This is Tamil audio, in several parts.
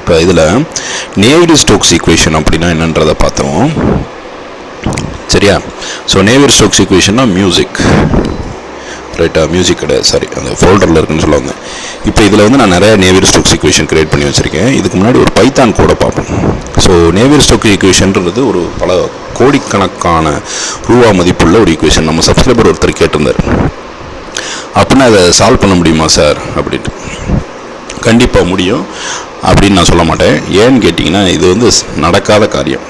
இப்போ இதில் நேவியர்-ஸ்டோக்ஸ் ஈக்குவேஷன் அப்படின்னா என்னன்றதை பார்த்தோம். சரியா? ஸோ நேவியர்-ஸ்டோக்ஸ் ஈக்குவேஷன்னா மியூசிக், ரைட்டா? மியூசிக் கிடையாது, சாரி, அந்த ஃபோல்டரில் இருக்குன்னு சொல்லுவாங்க. இப்போ இதில் வந்து நான் நிறைய நேவியர்-ஸ்டோக்ஸ் ஈக்குவேஷன் கிரியேட் பண்ணி வச்சுருக்கேன். இதுக்கு முன்னாடி ஒரு பைத்தான் கோடை பார்ப்போம். ஸோ நேவியர்-ஸ்டோக்ஸ் ஈக்குவேஷன்றது ஒரு பல கோடிக்கணக்கான ரூபா மதிப்புள்ள ஒரு ஈக்குவேஷன். நம்ம சப்ஸ்கிரைபர் ஒருத்தர் கேட்டிருந்தார், அப்படின்னா அதை சால்வ் பண்ண முடியுமா சார் அப்படின்ட்டு. கண்டிப்பாக முடியும் அப்படின்னு நான் சொல்ல மாட்டேன். ஏன்னு கேட்டிங்கன்னா இது வந்து நடக்காத காரியம்.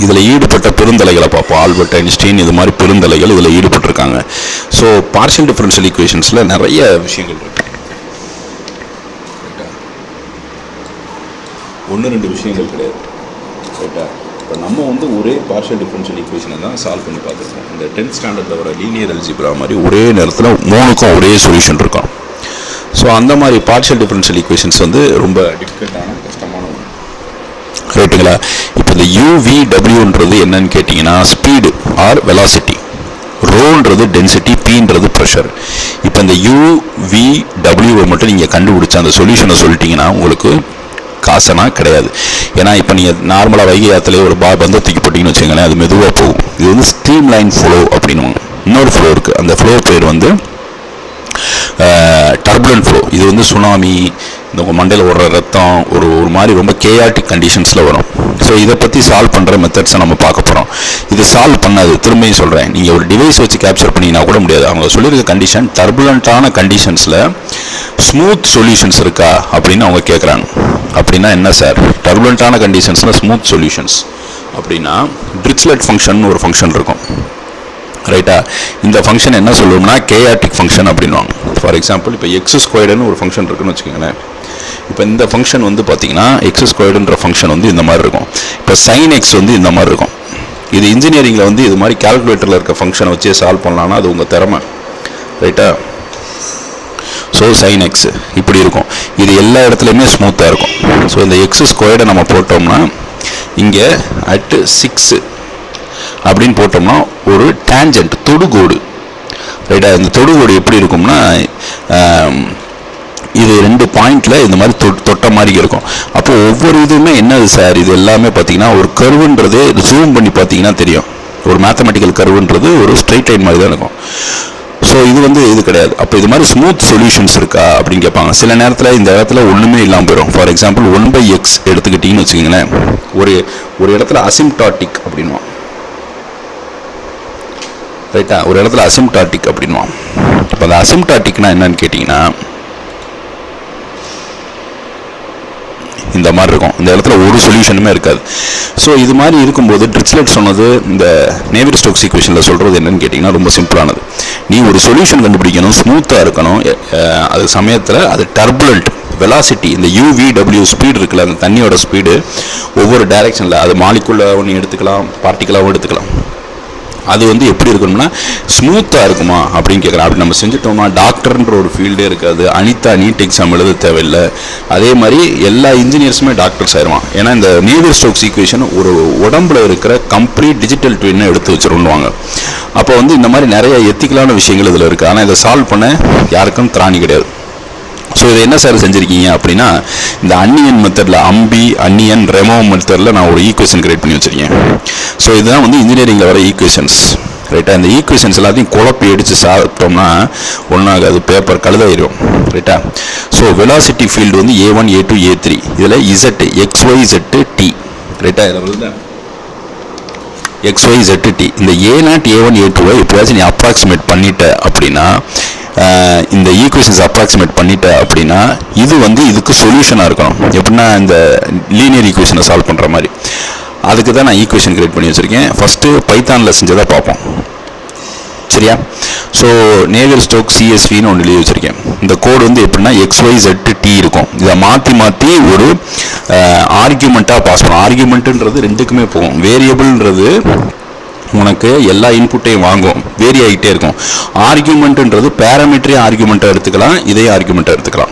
இதில் ஈடுபட்ட பெருந்தலைகளை பார்ப்போம். ஆல்பர்ட் ஐன்ஸ்டீன் இது மாதிரி பெருந்தலைகள் இதில் ஈடுபட்டிருக்காங்க. ஸோ பார்ஷியல் டிஃபரன்ஷியல் ஈக்குவேஷன்ஸில் நிறைய விஷயங்கள் இருக்கு. ஒன்று ரெண்டு விஷயங்கள் கிடையாது, ரைட்டா? இப்போ நம்ம வந்து ஒரே பார்ஷியல் டிஃபரன்ஷியல் ஈக்குவேஷனை தான் சால்வ் பண்ணி பார்த்துருக்கோம். இந்த 10th ஸ்டாண்டர்டில் வர லீனியர் அல்ஜிப்ரா மாதிரி ஒரே நேரத்தில் 3க்கும் ஒரே சொல்யூஷன் இருக்கும். ஸோ அந்த மாதிரி பார்ஷியல் டிஃபரன்ஷியல் ஈக்குவேஷன்ஸ் வந்து ரொம்ப டிஃபிகல்ட்டான கஷ்டமான ஒன்று, ரைட்டுங்களா? இப்போ இந்த UVWன்றது என்னன்னு கேட்டிங்கன்னா ஸ்பீடு ஆர் வெலாசிட்டி, ரோன்றது டென்சிட்டி, பீன்றது ப்ரெஷர். இப்போ இந்த UVWவை மட்டும் நீங்கள் கண்டுபிடிச்ச அந்த சொல்யூஷனை சொல்லிட்டீங்கன்னா உங்களுக்கு காசனா கிடையாது. ஏன்னா இப்போ நீங்கள் நார்மலாக வைகை ஆற்றுலேயே ஒரு பந்தத்துக்கு போட்டிங்கன்னு வச்சுங்களேன், அது மெதுவாக போகும். இது வந்து ஸ்ட்ரீம் லைன் ஃப்ளோ அப்படின்னு இன்னொரு ஃப்ளோ இருக்குது. அந்த ஃப்ளோ பேர் வந்து டர்புலன்ட் ஃப்ளோ. இது வந்து சுனாமி, இந்த உங்கள் மண்டையில் ஓடுற ரத்தம், ஒரு மாதிரி ரொம்ப கேயாட்டிக் கண்டிஷன்ஸில் வரும். ஸோ இதை பற்றி சால்வ் பண்ணுற மெத்தட்ஸை நம்ம பார்க்க போகிறோம். இது சால்வ் பண்ணது திரும்பியும் சொல்கிறேன், நீங்கள் ஒரு டிவைஸ் வச்சு கேப்சர் பண்ணினா கூட முடியாது. அவங்க சொல்லியிருக்க கண்டிஷன் டர்புலண்ட்டான கண்டிஷன்ஸில் ஸ்மூத் சொல்யூஷன்ஸ் இருக்கா அப்படின்னு அவங்க கேட்குறாங்க. அப்படின்னா என்ன சார் டர்புலண்ட்டான கண்டிஷன்ஸில் ஸ்மூத் சொல்யூஷன்ஸ் அப்படின்னா? டிரிச்லெட் ஃபங்க்ஷன் ஒரு ஃபங்க்ஷன் இருக்கும், ரைட்டா? இந்த ஃபங்க்ஷன் என்ன சொல்லுவோம்னா கேயாட்டிக் ஃபங்க்ஷன் அப்படின்வாங்க. ஃபார் எக்ஸாம்பிள் இப்போ x² ஒரு ஃபங்க்ஷன் இருக்குன்னு வச்சுக்கோங்களேன். இப்போ இந்த ஃபங்க்ஷன் வந்து பார்த்தீங்கன்னா x² ஃபங்க்ஷன் வந்து இந்த மாதிரி இருக்கும். இப்போ sin x வந்து இந்த மாதிரி இருக்கும். இது இன்ஜினியரிங்கில் வந்து இது மாதிரி கால்குலேட்டரில் இருக்க ஃபங்க்ஷனை வச்சே சால்வ் பண்ணலான்னா அது உங்கள் திறமை, ரைட்டா? ஸோ sin x இப்படி இருக்கும். இது எல்லா இடத்துலையுமே ஸ்மூத்தாக இருக்கும். ஸோ இந்த x² நம்ம போட்டோம்னா இங்கே அட் 6 அப்படின்னு போட்டோம்னா ஒரு டேஞ்சன்ட் தொடுகோடு, ரைட்டா? இந்த தொடுகோடு எப்படி இருக்கும்னா இது 2 பாயிண்டில் இந்த மாதிரி தொட்ட மாதிரி இருக்கும். அப்போது ஒவ்வொரு இதுவுமே என்னது சார், இது எல்லாமே பார்த்தீங்கன்னா ஒரு கர்வுன்றது ஜூம் பண்ணி பார்த்தீங்கன்னா தெரியும். ஒரு மேத்தமெட்டிக்கல் கர்வுன்றது ஒரு ஸ்ட்ரைட் லைன் மாதிரி தான் இருக்கும். ஸோ இது வந்து இது கிடையாது. அப்போ இது மாதிரி ஸ்மூத் சொல்யூஷன்ஸ் இருக்கா அப்படின்னு கேட்பாங்க. சில நேரத்தில் இந்த இடத்துல ஒன்றுமே இல்லாமல் போயிடும். ஃபார் எக்ஸாம்பிள் 1/x எடுத்துக்கிட்டிங்கன்னு வச்சுக்கிங்களேன், ஒரு இடத்துல அசிம்டாட்டிக் அப்படின்வான், ரைட்டா? ஒரு இடத்துல அசிம்டாட்டிக் அப்படின்வான். இப்போ அந்த அசிம்டாட்டிக்னா என்னன்னு கேட்டிங்கன்னா இந்த மாதிரி இருக்கும். இந்த இடத்துல ஒரு சொல்யூஷனுமே இருக்காது. ஸோ இது மாதிரி இருக்கும்போது டிரிச்லெட் சொன்னது இந்த நேவியர்-ஸ்டோக்ஸ் ஈக்குவேஷனில் சொல்கிறது என்னன்னு கேட்டிங்கன்னா ரொம்ப சிம்பிளானது. நீ ஒரு சொல்யூஷன் கண்டுபிடிக்கணும், ஸ்மூத்தாக இருக்கணும், அது சமயத்தில் அது டர்புலண்ட் வெலாசிட்டி, இந்த UVW ஸ்பீடு இருக்குல்ல, அந்த தண்ணியோட ஸ்பீடு ஒவ்வொரு டைரெக்ஷனில், அது மாலிகுலாக ஒன்று எடுத்துக்கலாம், பார்ட்டிக்கலாகவும் எடுத்துக்கலாம். அது வந்து எப்படி இருக்கணும்னா ஸ்மூத்தாக இருக்குமா அப்படின்னு கேட்குறேன். அப்படி நம்ம செஞ்சுட்டோம்னா டாக்டர்ன்ற ஒரு ஃபீல்டே இருக்காது. அனிதா நீட் எக்ஸாம் எழுத தேவையில்லை. அதே மாதிரி எல்லா இன்ஜினியர்ஸுமே டாக்டர்ஸ் ஆயிடுவான். ஏன்னா இந்த நேவியர்-ஸ்டோக்ஸ் ஈக்குவேஷன் ஒரு உடம்புல இருக்கிற கம்ப்ளீட் டிஜிட்டல் ட்வின்னை எடுத்து வச்சிருவாங்க. அப்போ வந்து இந்த மாதிரி நிறைய எத்திக்கலான விஷயங்கள் இதில் இருக்குது. ஆனால் இதை சால்வ் பண்ண யாருக்கும் திராணி கிடையாது. ஸோ இதை என்ன சார் செஞ்சுருக்கீங்க அப்படின்னா இந்த அன்னியன் மெத்தடில், அம்பி அன்னியன் ரெமோ மெத்தடில் நான் ஒரு ஈக்குவேஷன் கிரியேட் பண்ணி வச்சுருக்கேன். ஸோ இதுதான் வந்து இன்ஜினியரிங்கில் வர ஈக்குவேஷன்ஸ், ரைட்டா? இந்த ஈக்குவேஷன்ஸ் எல்லாத்தையும் குழப்பி அடித்து சாப்பிட்டோம்னா ஒன்றாகாது, பேப்பர் கழுதாயிரும், ரைட்டா? ஸோ வெலாசிட்டி ஃபீல்டு வந்து A1 A2 A3, இதில் Z XYZ T, ரைட்டா? இதில் வந்து XYZT. இந்த A0 A1 A2 எப்போயாச்சும் நீ அப்ராக்சிமேட் பண்ணிட்ட அப்படின்னா, இந்த ஈக்குவேஷன்ஸ் அப்ராக்சிமேட் பண்ணிட்ட அப்படின்னா இது வந்து இதுக்கு சொல்யூஷனாக இருக்கணும். எப்படின்னா இந்த லீனியர் ஈக்குவேஷனை சால்வ் பண்ணுற மாதிரி. அதுக்கு தான் நான் ஈக்குவேஷன் கிரியேட் பண்ணி வச்சுருக்கேன். ஃபஸ்ட்டு பைத்தானில் செஞ்சதை பார்ப்போம், சரியா? ஸோ நேவியர்-ஸ்டோக்ஸ் CSVன்னு ஒன்று எழுதி வச்சுருக்கேன். இந்த கோடு வந்து எப்படின்னா XYZT இருக்கும். இதை மாற்றி ஒரு ஆர்கியூமெண்ட்டாக பாஸ் பண்ணும். ஆர்கியூமெண்ட்டுன்றது ரெண்டுக்குமே போகும். வேரியபிள்ன்றது உனக்கு எல்லா இன்புட்டையும் வாங்கும், வேரி ஆகிட்டே இருக்கும். ஆர்கியூமெண்ட்டுன்றது பேராமீட்டரே ஆர்கியூமெண்ட்டாக எடுத்துக்கலாம், இதே ஆர்கியூமெண்ட்டாக எடுத்துக்கலாம்.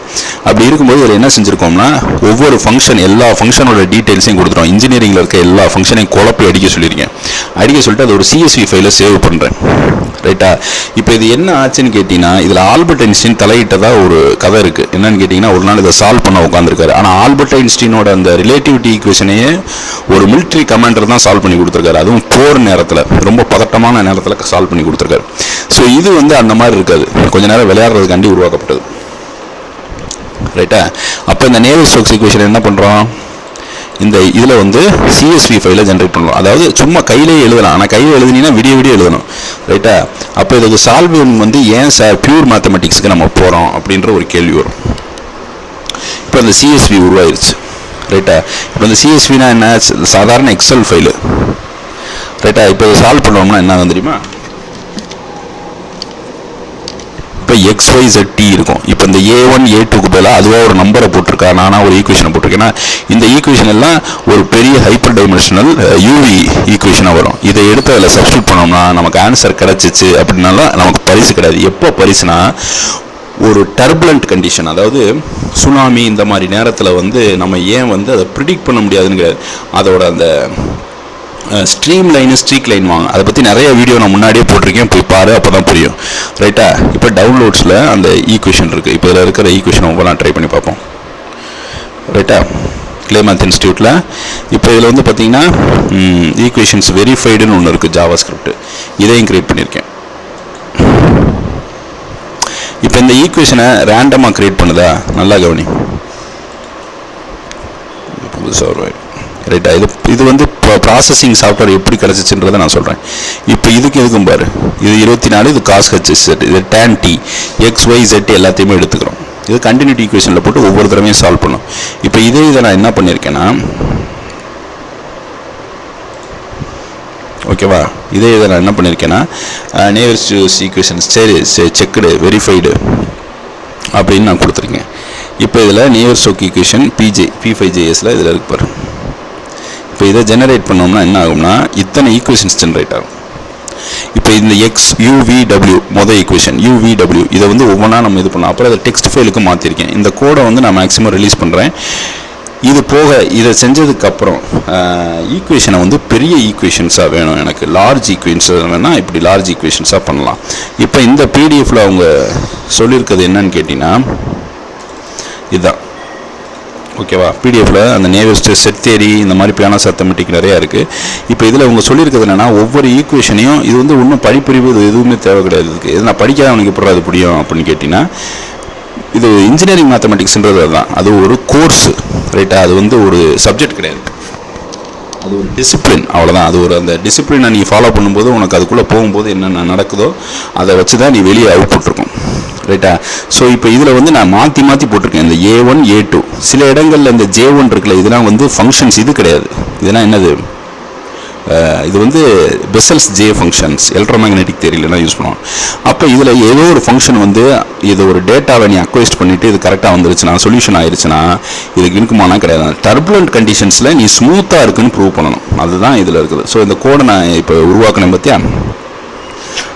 அப்படி இருக்கும்போது இதில் என்ன செஞ்சுருக்கோம்னா ஒவ்வொரு ஃபங்க்ஷன் எல்லா ஃபங்க்ஷனோட டீட்டெயில்ஸையும் கொடுத்துரும். இன்ஜினியரிங்கில் இருக்க எல்லா ஃபங்க்ஷனையும் குழப்பி அடிக்க சொல்லியிருக்கேன். அடிக்க சொல்லிட்டு அது ஒரு CSV ஃபைலை சேவ் பண்ணுறேன். ரைட்டா? இப்போ இது என்ன ஆச்சுன்னு கேட்டிங்கன்னா இதில் ஆல்பர்ட் ஐன்ஸ்டீன் தலையிட்டதாக ஒரு கதை இருக்குது. என்னன்னு கேட்டிங்கன்னா ஒரு நாள் இதை சால்வ் பண்ண உட்காந்துருக்காரு. ஆனால் ஆல்பர்ட் ஐன்ஸ்டீனோட அந்த ரிலேட்டிவிட்டி ஈக்குவேஷனையே ஒரு மிலிட்ரி கமாண்டர் தான் சால்வ் பண்ணி கொடுத்துருக்காரு. அதுவும் போர் நேரத்தில், ரொம்ப பதட்டமான நேரத்தில் சால்வ் பண்ணி கொடுத்துருக்காரு. ஸோ இது வந்து அந்த மாதிரி இருக்காது, கொஞ்ச நேரம் விளையாடுறதுக்காண்டி உருவாக்கப்பட்டது. ரைட்டா? அப்போ இந்த நேவியர்-ஸ்டோக்ஸ் ஈக்குவேஷன் என்ன பண்ணுறோம், இந்த இதில் வந்து CSV ஃபைலை ஜென்ரேட் பண்ணுறோம். அதாவது சும்மா கையிலே எழுதலாம், ஆனால் கையில் எழுதினீங்கன்னா விடிய எழுதணும். ரைட்டா? அப்போ இதுக்கு சால்விங் வந்து ஏன் பியூர் மேத்தமெட்டிக்ஸுக்கு நம்ம போகிறோம் அப்படின்ற ஒரு கேள்வி வரும். இப்போ இந்த CSV உருவாயிருச்சு. ரைட்டா? இப்போ இந்த CSVனா என்ன, சாதாரண எக்ஸல் ஃபைலு. ரைட்டா? இப்போ இதை சால்வ் பண்ணோம்னா என்ன ஆகும் தெரியுமா, இப்போ XYZT இருக்கும். இப்போ இந்த A1 A2க்கு பதிலாக அதுவாக ஒரு நம்பரை போட்டிருக்கா, நானாக ஒரு ஈக்குவேஷனை போட்டிருக்கேன்னா இந்த ஈக்குவேஷன் எல்லாம் ஒரு பெரிய ஹைப்பர் டைமென்ஷனல் UV ஈக்குவேஷனாக வரும். இதை எடுத்து அதில் சப்ஸ்டியூட் பண்ணோம்னா நமக்கு ஆன்சர் கிடச்சிச்சு அப்படின்னாலும் நமக்கு பரிசு கிடையாது. எப்போ பரிசுனா ஒரு டர்புலண்ட் கண்டிஷன், அதாவது சுனாமி இந்த மாதிரி நேரத்தில் வந்து நம்ம ஏன் வந்து அதை ப்ரிடிக்ட் பண்ண முடியாதுன்னு கிடையாது, அதோட அந்த ஸ்ட்ரீம் லைனு ஸ்ட்ரீக் லைன் வாங்க, அதை பற்றி நிறைய வீடியோ நான் முன்னாடியே போட்டிருக்கேன், போய் பாரு, அப்போ தான் புரியும். ரைட்டா? இப்போ டவுன்லோட்ஸில் அந்த ஈக்குவேஷன் இருக்குது. இப்போ இதில் இருக்கிற ஈக்குவேஷன் ஒவ்வொரு ட்ரை பண்ணி பார்ப்போம். ரைட்டா? கிளே மேத் இன்ஸ்டியூட்டில் இப்போ இதில் வந்து பார்த்தீங்கன்னா ஈக்குவேஷன்ஸ் வெரிஃபைடுன்னு ஒன்று இருக்குது, ஜாவா ஸ்கிரிப்ட். இதையும் கிரியேட் பண்ணியிருக்கேன். இப்போ இந்த ஈக்குவேஷனை ரேண்டமாக கிரியேட் பண்ணுதா, நல்லா கவனி. புதுசாக ரைட்டா? இது வந்து ப்ராசஸிங் சாஃப்ட்வேர் எப்படி கிடச்சிச்சுன்றதை நான் சொல்கிறேன். இப்போ இதுக்கும் பாரு, இது 24, இது காஸ் ஹெச்எஸ், இது tan t, XYZ எல்லாத்தையுமே எடுத்துக்கிறோம். இது கண்டினியூட்டி ஈக்குவேஷனில் போட்டு ஒவ்வொரு தடவையும் சால்வ் பண்ணும். இப்போ இதை நான் என்ன பண்ணியிருக்கேன்னா, ஓகேவா, இதை நான் என்ன பண்ணியிருக்கேன்னா நேவியர்-ஸ்டோக்ஸ் ஈக்குவேஷன்ஸ் சரி செக்குடு வெரிஃபைடு அப்படின்னு நான் கொடுத்துருக்கேன். இப்போ இதில் நேவியர்-ஸ்டோக்ஸ் ஈக்குவேஷன் P5JS இதில் இருக்கு பாரு. இப்போ இதை ஜெனரேட் பண்ணோம்னா என்ன ஆகும்னா இத்தனை ஈக்குவேஷன்ஸ் ஜென்ரேட் ஆகும். இப்போ இந்த XUVW மொதல் ஈக்குவேஷன் UVW இதை வந்து ஒவ்வொன்றா நம்ம இது பண்ணோம். அப்புறம் அதை டெக்ஸ்ட் ஃபைலுக்கு மாற்றிருக்கேன். இந்த கோடை வந்து நான் மேக்ஸிமம் ரிலீஸ் பண்ணுறேன். இது போக இதை செஞ்சதுக்கப்புறம் ஈக்குவேஷனை வந்து பெரிய ஈக்குவேஷன்ஸாக வேணும் எனக்கு, லார்ஜ் ஈக்குவேஷன்ஸாக வேணால் இப்படி லார்ஜ் ஈக்குவேஷன்ஸாக பண்ணலாம். இப்போ இந்த PDFல அவங்க சொல்லியிருக்கிறது என்னன்னு கேட்டிங்கன்னா இதுதான். ஓகேவா? PDFல அந்த நேவியர்-ஸ்டோக்ஸ் செட் தியரி இந்த மாதிரி பியானோஸ் அரித்மெட்டிக் நிறையா இருக்குது. இப்போ இதில் அவங்க சொல்லியிருக்கிறது என்னென்னா ஒவ்வொரு ஈக்குவேஷனையும் இது வந்து ஒன்றும் படிப்பறிவு இது எதுவுமே தேவை கிடையாது. இதுக்கு இது நான் படிக்காத அவனுக்கு எப்படி அது புரியும் அப்படின்னு கேட்டிங்கன்னா, இது இன்ஜினியரிங் மேத்தமெட்டிக்ஸ்ன்றது அதுதான், அது ஒரு கோர்ஸு. ரைட்டா? அது வந்து ஒரு சப்ஜெக்ட் கிடையாது, அது ஒரு டிசிப்ளின், அவ்வளோதான். அது ஒரு அந்த டிசிப்ளினை நீ ஃபாலோ பண்ணும்போது உனக்கு அதுக்குள்ளே போகும்போது என்னென்ன நடக்குதோ அதை வச்சு தான் நீ வெளியே அவுட்புட் இருக்கும். ரைட்டா? ஸோ இப்போ இதில் வந்து நான் மாற்றி போட்டிருக்கேன். இந்த A1 A2 சில இடங்களில் இந்த J1 இருக்குல்ல, இதெல்லாம் வந்து ஃபங்க்ஷன்ஸ், இது கிடையாது. இதெல்லாம் என்னது, இது வந்து பெசல்ஸ் J ஃபங்க்ஷன்ஸ், எலக்ட்ரோமேக்னெட்டிக் தியரியிலாம் யூஸ் பண்ணுவோம். அப்போ இதில் ஏதோ ஒரு ஃபங்க்ஷன் வந்து இது ஒரு டேட்டாவை நீ அக்வைஸ்ட் பண்ணிவிட்டு இது கரெக்டாக வந்துருச்சுன்னா, சொல்யூஷன் ஆயிடுச்சுன்னா இதுக்கு இருக்குமானா கிடையாது. டர்புலண்ட் கண்டிஷன்ஸில் நீ ஸ்மூத்தாக இருக்குன்னு ப்ரூவ் பண்ணணும், அதுதான் இதில் இருக்குது. ஸோ இந்த கோடை நான் இப்போ உருவாக்கினேன் பார்த்தியா.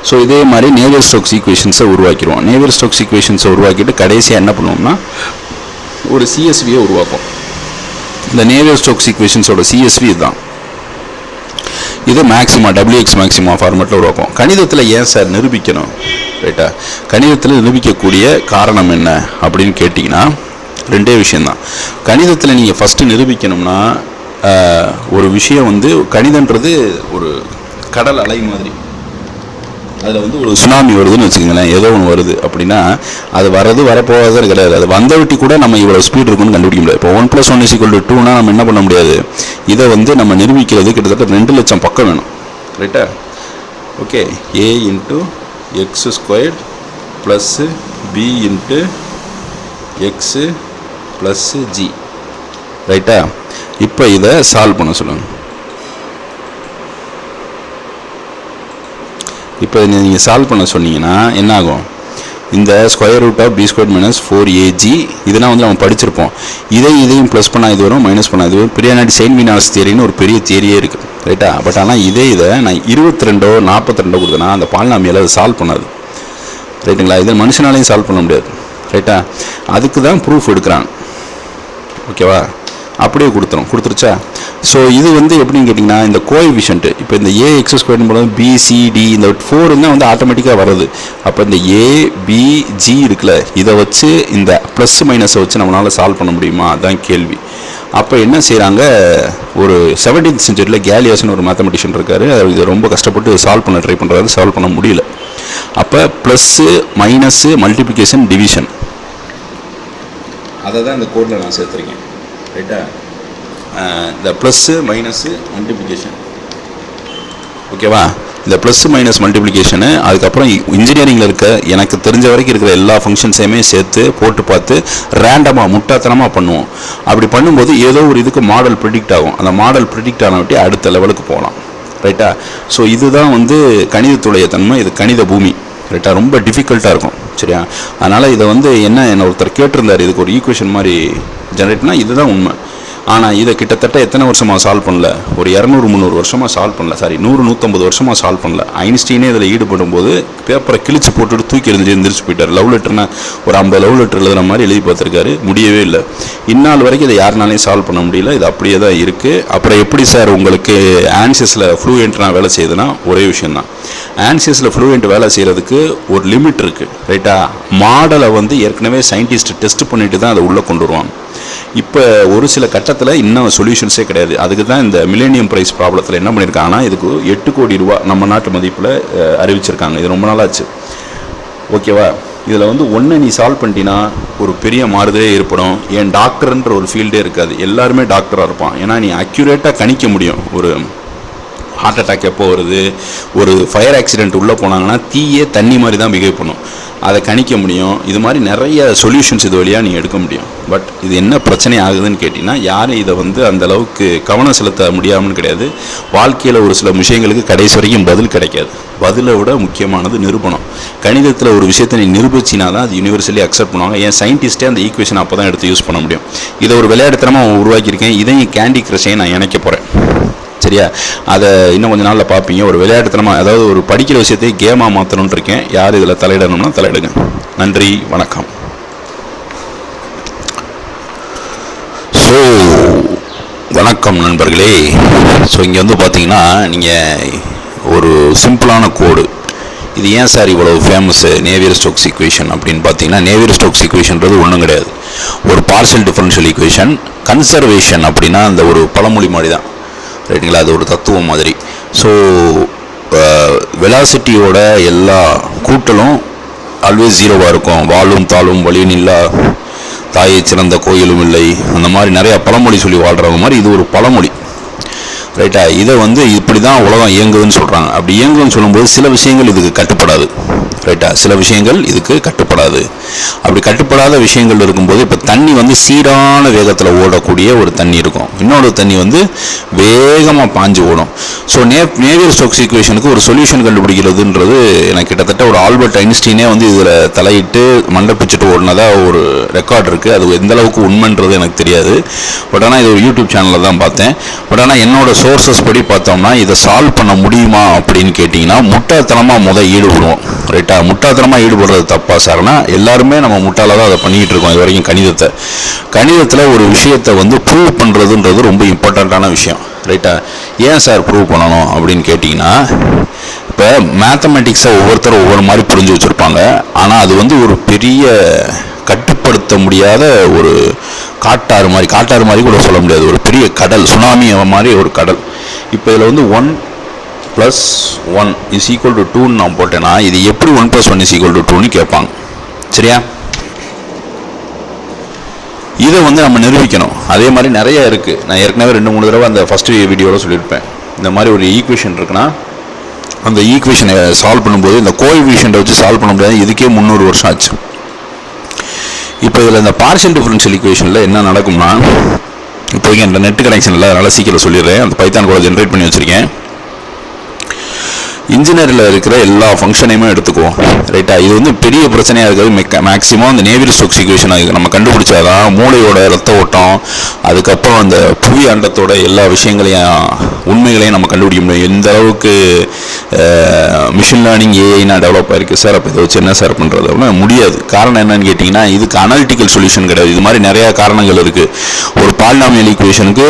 ஸோ இதே மாதிரி நேவியர்-ஸ்டோக்ஸ் ஈக்குவேஷன்ஸை உருவாக்கிடுவோம். நேவியர்-ஸ்டோக்ஸ் ஈக்குவேஷன்ஸை உருவாக்கிட்டு கடைசியாக என்ன பண்ணுவோம்னா ஒரு CSVயை உருவாக்கும். இந்த நேவியர்-ஸ்டோக்ஸ் ஈக்குவேஷன்ஸோட CSV இதுதான். இது மேக்ஸிமா WX மேக்ஸிமா ஃபார்மேட்டில் உருவாக்கும். கணிதத்தில் ஏன் சார் நிரூபிக்கணும்? ரைட்டா? கணிதத்தில் நிரூபிக்கக்கூடிய காரணம் என்ன அப்படின்னு கேட்டிங்கன்னா ரெண்டே விஷயந்தான். கணிதத்தில் நீங்கள் ஃபஸ்ட்டு நிரூபிக்கணும்னா ஒரு விஷயம் வந்து கணிதன்றது ஒரு கடல் அலை மாதிரி. அதில் வந்து ஒரு சுனாமி வருதுன்னு வச்சுக்கோங்களேன், ஏதோ ஒன்று வருது அப்படின்னா அது வரப்போகாதது கிடையாது. அது வந்தவட்டி கூட நம்ம இவ்வளோ ஸ்பீட் இருக்குன்னு கண்டுபிடிக்க முடியாது. இப்போ 1+1 = 2னா நம்ம என்ன பண்ண முடியாது, இதை வந்து நம்ம நிரூபிக்கிறது கிட்டத்தட்ட 2 லட்சம் பக்கம் வேணும். ரைட்டா? Okay, A × x² + B × x + g. ரைட்டா? இப்போ இதை சால்வ் பண்ண சொல்லுங்கள். இப்போ நீங்கள் சால்வ் பண்ண சொன்னீங்கன்னா என்ன ஆகும், இந்த √(b² - 4ac) இதெல்லாம் வந்து நம்ம படிச்சிருப்போம். இதையும் ப்ளஸ் பண்ணால் இது வரும், மைனஸ் பண்ணால் இது வரும். பிரியானாடி செயின்-வினாஸ் தியரின்னு ஒரு பெரிய தியரியே இருக்குது. ரைட்டா? பட் ஆனால் இதை நான் 22 42 கொடுத்தேன்னா அந்த பாலினாமியலை அது சால்வ் பண்ணாது. ரைட்டுங்களா? இதை மனுஷனாலையும் சால்வ் பண்ண முடியாது. ரைட்டா? அதுக்கு தான் ப்ரூஃப் எடுக்கிறாங்க. ஓகேவா? அப்படியே கொடுத்துருச்சா? ஸோ இது வந்து எப்படின்னு கேட்டிங்கன்னா, இந்த கோஎஃபிஷியன்ட் இப்போ இந்த ஏஎக்ஸ் ஸ்கொயர்னு போது பிசிடி இந்த 4 தான் வந்து ஆட்டோமேட்டிக்காக வருது. அப்போ இந்த ஏபிஜி இருக்குல்ல, இதை வச்சு இந்த ப்ளஸ் மைனஸை வச்சு நம்மளால் சால்வ் பண்ண முடியுமா? அதுதான் கேள்வி. அப்போ என்ன செய்கிறாங்க, ஒரு 17th century கேலியாஸ்னு ஒரு மேத்தமெட்டிஷியன் இருக்கார். இது ரொம்ப கஷ்டப்பட்டு சால்வ் பண்ண ட்ரை பண்ணுறாரு, சால்வ் பண்ண முடியல. அப்போ ப்ளஸ்ஸு மைனஸு மல்டிப்ளிகேஷன் டிவிஷன் அதை தான் இந்த கோடில் நான் சேர்த்துருக்கேன். ரைட்டா? இந்த ப்ளஸ்ஸு மைனஸு மல்டிப்ளிகேஷன். ஓகேவா? இந்த ப்ளஸ் மைனஸ் மல்டிப்ளிகேஷனு, அதுக்கப்புறம் இன்ஜினியரிங்கில் இருக்க எனக்கு தெரிஞ்ச வரைக்கும் இருக்கிற எல்லா ஃபங்க்ஷன்ஸையுமே சேர்த்து போட்டு பார்த்து ரேண்டமாக முட்டாத்தனமாக பண்ணுவோம். அப்படி பண்ணும்போது ஏதோ ஒரு இதுக்கு மாடல் ப்ரிடிக்ட் ஆகும். அந்த மாடல் ப்ரிடிக்ட் ஆனவட்டி அடுத்த லெவலுக்கு போகலாம். ரைட்டா? ஸோ இதுதான் வந்து கணிதத்துடைய தன்மை. இது கணித பூமி. ரைட்டா? ரொம்ப டிஃபிகல்ட்டாக இருக்கும். சரியா? அதனால் இதை வந்து என்ன ஒருத்தர் கேட்டிருந்தார், இதுக்கு ஒரு ஈக்குவேஷன் மாதிரி ஜென்ரேட்னா இதுதான் உண்மை. ஆனால் இதை கிட்டத்தட்ட எத்தனை வருஷமாக சால்வ் பண்ணல? ஒரு 200-300 வருஷமாக சால்வ் பண்ணல. சாரி, 100-150 வருஷமாக சால்வ் பண்ணல. ஐன்ஸ்டீனே இதில் ஈடுபடும் போது பேப்பரை கிழிச்சு போட்டுட்டு தூக்கி எந்திரிச்சு போயிட்டார். லவ் லெட்டர்னா ஒரு 50 லவ் லெட்டர் எழுதுகிற மாதிரி எழுதி பார்த்துருக்காரு, முடியவே இல்லை. இந்நாள் வரைக்கும் இதை யாருனாலையும் சால்வ் பண்ண முடியல. இது அப்படியே தான் இருக்குது. அப்புறம் எப்படி சார் உங்களுக்கு ஆன்சர்ஸில் ஃப்ளூயண்ட்னா வேலை செய்யுதுன்னா ஒரே விஷயந்தான். ஆன்சர்ஸில் ஃப்ளூயண்ட் வேலை செய்கிறதுக்கு ஒரு லிமிட் இருக்குது. ரைட்டா? மாடலை வந்து ஏற்கனவே சயின்டிஸ்ட் டெஸ்ட் பண்ணிட்டு தான் அதை உள்ளே கொண்டு வருவாங்க. இப்போ ஒரு சில கட்டத்தில் இன்னும் சொல்யூஷன்ஸே கிடையாது. அதுக்கு தான் இந்த மில்லேனியம் ப்ரைஸ் ப்ராப்ளத்தில் என்ன பண்ணியிருக்காங்கன்னா, இதுக்கு 8 கோடி ரூபா நம்ம நாட்டு மதிப்பில் அறிவிச்சிருக்காங்க. இது ரொம்ப நாளாச்சு. ஓகேவா? இதில் வந்து ஒன்று நீ சால்வ் பண்ணிட்டீங்கன்னா ஒரு பெரிய மாறுதலே ஏற்படும். ஏன் டாக்டர்ன்ற ஒரு ஃபீல்டே இருக்காது, எல்லாருமே டாக்டராக இருப்பான். ஏன்னா நீ அக்யூரேட்டாக கணிக்க முடியும். ஒரு ஹார்ட் அட்டாக் எப்போ வருது, ஒரு ஃபயர் ஆக்சிடென்ட் உள்ளே போனாங்கன்னா தீயே தண்ணி மாதிரி தான் பிஹேவ் பண்ணும், அதை கணிக்க முடியும். இது மாதிரி நிறைய சொல்யூஷன்ஸ் இது வழியாக நீங்கள் எடுக்க முடியும். பட் இது என்ன பிரச்சனை ஆகுதுன்னு கேட்டிங்கன்னா, யாரும் இதை வந்து அந்தளவுக்கு கவனம் செலுத்த முடியாமன்னு கிடையாது. வாழ்க்கையில் ஒரு சில விஷயங்களுக்கு கடைசி வரைக்கும் பதில் கிடைக்காது. பதிலை விட முக்கியமானது நிரூபணம். கணிதத்தில் ஒரு விஷயத்தை நீ நிரூபிச்சினா தான் அது யூனிவர்சலி அக்செப்ட் பண்ணுவாங்க. ஏன் சயின்டிஸ்ட்டே அந்த ஈக்குவேஷன் அப்போ தான் எடுத்து யூஸ் பண்ண முடியும். இதை ஒரு விளையாட்டுத்தனமாக உருவாக்கியிருக்கேன். இதையும் கேண்டி கிரஷையும் நான் இணைக்க போகிறேன். சரியா? அதை இன்னும் கொஞ்சம் நாளில் பார்ப்பீங்க. ஒரு விளையாட்டுத்தனமாக, அதாவது ஒரு படிக்கிற விஷயத்தை கேமாக மாற்றணும்னு இருக்கேன். யார் இதில் தலையிடணும்னா தலையிடுங்க. நன்றி, வணக்கம். ஸோ வணக்கம் நண்பர்களே. ஸோ இங்கே வந்து பார்த்தீங்கன்னா, நீங்கள் ஒரு சிம்பிளான கோடு, இது ஏன் சார் இவ்வளோ ஃபேமஸ்ஸு நேவியர் ஸ்டோக்ஸ் ஈக்குவேஷன் அப்படின்னு பார்த்தீங்கன்னா, நேவியர் ஸ்டோக்ஸ் ஈக்குவேஷன்றது ஒன்றும் கிடையாது. ஒரு பார்ஷியல் டிஃபரன்ஷியல் ஈக்குவேஷன். கன்சர்வேஷன் அப்படின்னா அந்த ஒரு பழமொழி மாதிரி தான். ரைட்டுங்களா? அது ஒரு தத்துவம் மாதிரி. ஸோ வெலாசிட்டியோட எல்லா கூட்டலும் ஆல்வேஸ் ஜீரோவாக இருக்கும். வாழும் தாழும் வழியினில்லா தாயை சிறந்த கோயிலும் இல்லை, அந்த மாதிரி நிறையா பழமொழி சொல்லி வாழ்கிறவங்க மாதிரி இது ஒரு பழமொழி. ரைட்டா? இதை வந்து இப்படி தான் உலகம் இயங்குதுன்னு சொல்கிறாங்க. அப்படி இயங்குதுன்னு சொல்லும்போது சில விஷயங்கள் இதுக்கு கட்டுப்படாது. ரைட்டா? சில விஷயங்கள் இதுக்கு கட்டுப்படாது. அப்படி கட்டுப்படாத விஷயங்கள் இருக்கும்போது, இப்போ தண்ணி வந்து சீரான வேகத்தில் ஓடக்கூடிய ஒரு தண்ணி இருக்கும், இன்னொரு தண்ணி வந்து வேகமாக பாஞ்சு ஓடும். ஸோ நேவியர் ஸ்டோக்ஸ் ஈக்குவேஷனுக்கு ஒரு சொல்யூஷன் கண்டுபிடிக்கிறதுன்றது எனக்கு கிட்டத்தட்ட ஒரு ஆல்பர்ட் ஐன்ஸ்டீனே வந்து இதில் தலையிட்டு மண்டை பிச்சுட்டு ஓடினதாக ஒரு ரெக்கார்ட் இருக்குது. அது எந்த அளவுக்கு உண்மைன்றது எனக்கு தெரியாது. பட் ஆனால் இது ஒரு யூடியூப் சேனலில் தான் பார்த்தேன். பட் ஆனால் என்னோட சோர்ஸஸ் படி பார்த்தோம்னா இதை சால்வ் பண்ண முடியுமா அப்படின்னு கேட்டிங்கன்னா, முட்டாள்தனமாக ஈடுபடுவோம். ரைட்டா? முட்டாள்தனமாக ஈடுபடுறது தப்பா சார்னா, எல்லாருமே நம்ம முட்டாளாக தான் அதை பண்ணிக்கிட்டு இருக்கோம் இது வரைக்கும். கணிதத்தில் ஒரு விஷயத்தை வந்து ப்ரூவ் பண்ணுறதுன்றது ரொம்ப இம்பார்ட்டண்ட்டான விஷயம். ரைட்டா? ஏன் சார் ப்ரூவ் பண்ணணும் அப்படின்னு கேட்டிங்கன்னா, இப்போ மேத்தமெட்டிக்ஸை ஒவ்வொருத்தரும் ஒவ்வொரு மாதிரி புரிஞ்சு வச்சுருப்பாங்க. ஆனால் அது வந்து ஒரு பெரிய கட்டுப்படுத்த முடியாத ஒரு காட்டாறு மாதிரி கூட சொல்ல முடியாது. ஒரு பெரிய கடல், சுனாமி மாதிரி ஒரு கடல். இப்போ இதில் வந்து 1 + 1 = 2ன்னு நான் போட்டேன்னா, இது எப்படி 1 + 1 = 2ன்னு கேட்பாங்க. சரியா? இதை வந்து நம்ம நிரூபிக்கணும். அதே மாதிரி நிறைய இருக்குது. நான் ஏற்கனவே 2-3 தடவை அந்த ஃபஸ்ட் வீடியோவில் சொல்லியிருப்பேன். இந்த மாதிரி ஒரு ஈக்குவேஷன் இருக்குன்னா, அந்த ஈக்குவேஷனை சால்வ் பண்ணும்போது இந்த கோஎஃபிஷியன்ட்டை வச்சு சால்வ் பண்ண முடியாது. இதுக்கே 300 வருஷம் ஆச்சு. இப்போ இதில் இந்த பார்ஷியல் டிஃபரன்ஷியல் ஈக்குவேஷனில் என்ன நடக்கும்னா, இப்போதைக்கு அந்த நெட் கனெக்ஷன் இல்லை, அதனால் சீக்கிரம் சொல்லிடுறேன். அந்த பைத்தான் கூட ஜென்ரேட் பண்ணி வச்சுருக்கேன். இன்ஜினியரில் இருக்கிற எல்லா ஃபங்க்ஷனையுமே எடுத்துக்குவோம். ரைட்டா? இது வந்து பெரிய பிரச்சனையாக இருக்காது. மேக்ஸிமம் அந்த நேவியர்-ஸ்டோக்ஸ் ஈக்குவேஷன் நம்ம கண்டுபிடிச்சாதான் மூளையோட ரத்த ஓட்டம், அதுக்கப்புறம் அந்த புவி அண்டத்தோட எல்லா விஷயங்களையும் உண்மைகளையும் நம்ம கண்டுபிடிக்க முடியும். எந்த அளவுக்கு மிஷின் லேர்னிங் ஏஐனா டெவலப் ஆயிருக்கு சார், அப்போ இதை வச்சு என்ன சார் பண்ணுறது அப்படின்னா முடியாது. காரணம் என்னன்னு கேட்டிங்கன்னா, இதுக்கு அனாலிட்டிக்கல் சொல்யூஷன் கிடையாது. இது மாதிரி நிறையா காரணங்கள் இருக்குது. ஒரு பாலினாமியல் ஈக்குவேஷனுக்கு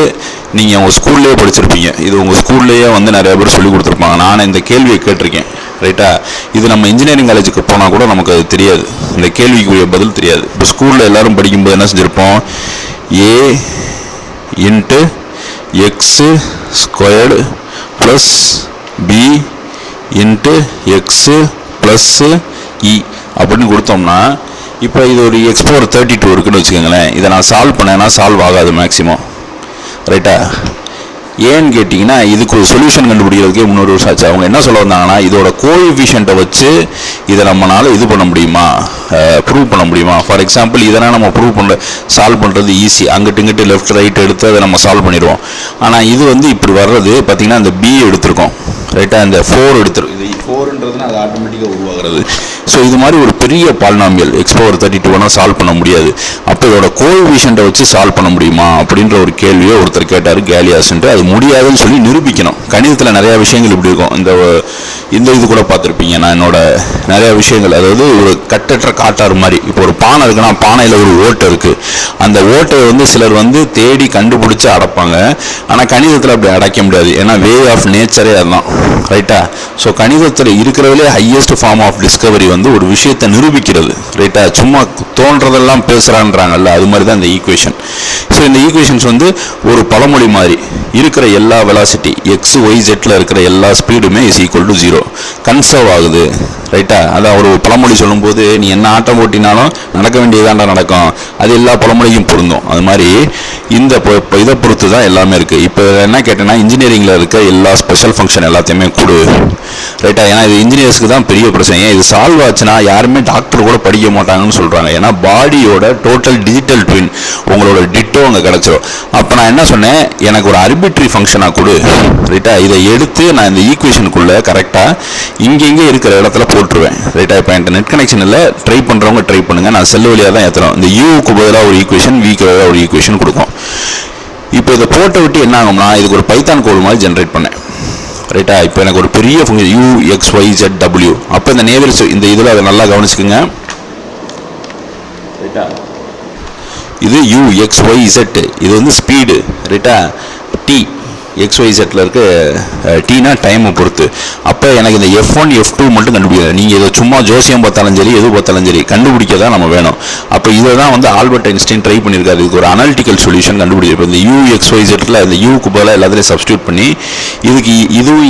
நீங்கள் உங்கள் ஸ்கூல்லேயே படிச்சிருப்பீங்க. இது உங்கள் ஸ்கூல்லேயே வந்து நிறைய பேர் சொல்லி கொடுத்துருப்பாங்க. நான் இந்த கேள்வியை கேட்டிருக்கேன். ரைட்டா? இது நம்ம இன்ஜினியரிங் காலேஜுக்கு போனால் கூட நமக்கு அது தெரியாது, இந்த கேள்விக்குரிய பதில் தெரியாது. இப்போ ஸ்கூலில் எல்லோரும் படிக்கும்போது என்ன செஞ்சுருப்போம், A into x squared plus B into x plus இ அப்படின்னு கொடுத்தோம்னா, இப்போ இது ஒரு எக்ஸ் பவர் 32 இருக்குன்னு வச்சுக்கோங்களேன். இதை நான் சால்வ் பண்ணேன்னா சால்வ் ஆகாது மேக்ஸிமம். ரைட்டா? ஏன்னு கேட்டிங்கன்னா, இதுக்கு ஒரு சொல்யூஷன் கண்டுபிடிக்கிறதுக்கே 300 வருஷம் ஆச்சு. அவங்க என்ன சொல்ல வந்தாங்கன்னா, இதோட கோஎஃபிஷியண்ட்டை வச்சு இதை நம்மளால் இது பண்ண முடியுமா, ப்ரூவ் பண்ண முடியுமா. ஃபார் எக்ஸாம்பிள், இதெல்லாம் நம்ம ப்ரூவ் பண்ண சால்வ் பண்ணுறது ஈஸி. அங்கிட்டு இங்கிட்டு லெஃப்ட் ரைட் எடுத்து அதை நம்ம சால்வ் பண்ணிடுவோம். ஆனால் இது வந்து இப்படி வர்றது பார்த்திங்கன்னா, இந்த பி எடுத்திருக்கோம். ரைட்டா? இந்த 4 எடுத்துரும். இது 4ன்றதுன்னா அது ஆட்டோமேட்டிக்காக உருவாகிறது. ஸோ இது மாதிரி ஒரு பெரிய பாலினாமியல் எக்ஸ் பவர் 32 சால்வ் பண்ண முடியாது. அப்போ இதோட கோஎஃபிஷியண்ட்டை வச்சு சால்வ் பண்ண முடியுமா அப்படின்ற ஒரு கேள்வியை ஒருத்தர் கேட்டார், கேலியாஸ்ன்ட்டு. அது முடியாதுன்னு சொல்லி நிரூபிக்கணும். கணிதத்தில் நிறையா விஷயங்கள் இப்படி இருக்கும். இந்த இது கூட பார்த்துருப்பீங்க. நான் என்னோட நிறையா விஷயங்கள், அதாவது ஒரு கட்டற்ற காட்டாறு மாதிரி. இப்போ ஒரு பானை இருக்குன்னா, பானையில் ஒரு ஓட்டை இருக்குது. அந்த ஓட்டையை வந்து சிலர் வந்து தேடி கண்டுபிடிச்சி அடைப்பாங்க. ஆனால் கணிதத்தில் அப்படி அடைக்க முடியாது. ஏன்னா வே ஆஃப் நேச்சரே அதுதான். ரைட்டா? ஸோ கணிதத்தில் இருக்கிறதுலே ஹையஸ்ட் ஃபார்ம் ஆஃப் டிஸ்கவரி வந்து ஒரு விஷயத்தை நிரூபிக்கிறது. ரைட்டா? சும்மா தோன்றதெல்லாம் பேசுகிறான்றாங்கல்ல, அது மாதிரி தான் இந்த ஈக்குவேஷன். ஸோ இந்த ஈக்குவேஷன்ஸ் வந்து ஒரு பழமொழி மாதிரி. இருக்கிற எல்லா வெலாசிட்டி எக்ஸ் ஒய் ஜெட்டில் இருக்கிற எல்லா ஸ்பீடுமே இஸ் ஈக்குவல் டு 0, கன்சர்வ் ஆகுது. ரைட்டா? அதான் ஒரு பழமொழி சொல்லும்போது, நீ என்ன ஆட்டம் ஓட்டினாலும் நடக்க வேண்டியதாண்டா நடக்கும், அது எல்லா பழமொழியும் பொருந்தும். அது மாதிரி இந்த இதை பொறுத்து தான் எல்லாமே இருக்குது. இப்போ என்ன கேட்டேன்னா, இன்ஜினியரிங்கில் இருக்க எல்லா ஸ்பெஷல் ஃபங்க்ஷன் எல்லாத்தையுமே கொடு. ரைட்டா? ஏன்னா இது இன்ஜினியர்ஸ்க்கு தான் பெரிய பிரச்சனை. இது சால்வ் ஆச்சுன்னா யாருமே டாக்டர் கூட படிக்க மாட்டாங்கன்னு சொல்கிறாங்க. ஏன்னா பாடியோட டோட்டல் டிஜிட்டல் ட்வின், உங்களோட டிட்டோ அங்கே கிடச்சிரும். அப்போ நான் என்ன சொன்னேன், எனக்கு ஒரு ஆர்பிட்ரரி ஃபங்க்ஷனாக கொடு. ரைட்டா? இதை எடுத்து நான் இந்த ஈக்குவேஷனுக்குள்ளே கரெக்டாக இங்கே இருக்கிற இடத்துல போட்டுருவேன். ரைட்டா? இப்போ என்கிட்ட நெட் கனெக்ஷன் இல்லை, ட்ரை பண்ணுறவங்க ட்ரை பண்ணுங்கள். நான் செல்லு வழியாக தான் ஏற்றுறோம். இந்த யூக்கு பதிலாக ஒரு ஈக்குவேஷன், விக்கு பதிலாக ஒரு ஈக்குவேஷன் கொடுக்கும். இப்போ இதை போட்ட விட்டு என்ன ஆகும்னா, இதுக்கு ஒரு பைத்தான் கோடு மாதிரி ஜென்ரேட் பண்ணேன். ரைட்டா? இப்போ எனக்கு ஒரு பெரிய function U X Y Z W. அப்போ இந்த நேவியர் இந்த இதில் அதை நல்லா கவனிச்சுக்குங்க. ரைட்டா? இது யூ எக்ஸ் ஒய் இசட், இது வந்து ஸ்பீடு. ரைட்டா? டி எக்ஸ் ஒய் செட்டில் இருக்க டீனா டைமை பொறுத்து. அப்போ எனக்கு இந்த F1 F2 மட்டும் கண்டுபிடிக்காது. நீங்கள் இதை சும்மா ஜோசியம் பார்த்தாலும் சரி, எது பார்த்தாலும் சரி, கண்டுபிடிக்க தான் நம்ம வேணும். அப்போ இதை தான் வந்து ஆல்பர்ட் ஐன்ஸ்டைன் ட்ரை பண்ணியிருக்காரு. இதுக்கு ஒரு அனாலிட்டிக்கல் சொல்யூஷன் கண்டுபிடிச்சிருப்போம். இந்த யூ எக்ஸ் ஒய் செட்டில் இந்த யூக்கு பதிலாக எல்லாத்துலேயும் சப்ஸ்டியூட் பண்ணி இதுக்கு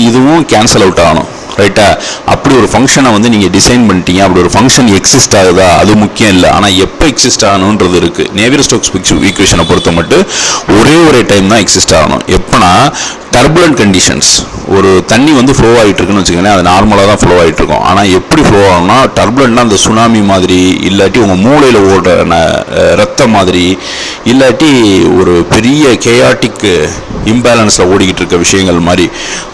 இதுவும் கேன்சல் அவுட் ஆகணும். ரைட்டா? அப்படி ஒரு ஃபங்க்ஷனை வந்து நீங்கள் டிசைன் பண்ணிட்டீங்க. அப்படி ஒரு ஃபங்க்ஷன் எக்ஸிஸ்ட் ஆகுதா, அது முக்கியம் இல்லை. ஆனால் எப்போ எக்ஸிஸ்ட் ஆகணுன்றது இருக்குது. நேவியர்-ஸ்டோக்ஸ் ஈக்குவேஷனை பொறுத்த மட்டும் ஒரே டைம் தான் எக்ஸிஸ்ட் ஆகணும். எப்போனா டர்புலன்ட் கண்டிஷன்ஸ். ஒரு தண்ணி வந்து ஃப்ளோ ஆகிட்டு இருக்குன்னு வச்சுக்கோங்களேன், அது நார்மலாக தான் ஃப்ளோ ஆகிட்டு இருக்கும். ஆனால் எப்படி ஃப்ளோ ஆகும்னா, டர்புலண்ட்னா அந்த சுனாமி மாதிரி, இல்லாட்டி உங்கள் மூளையில் ஓடுற ரத்த மாதிரி, இல்லாட்டி ஒரு பெரிய கேயாட்டிக் இம்பேலன்ஸில் ஓடிக்கிட்டு இருக்க விஷயங்கள் மாதிரி.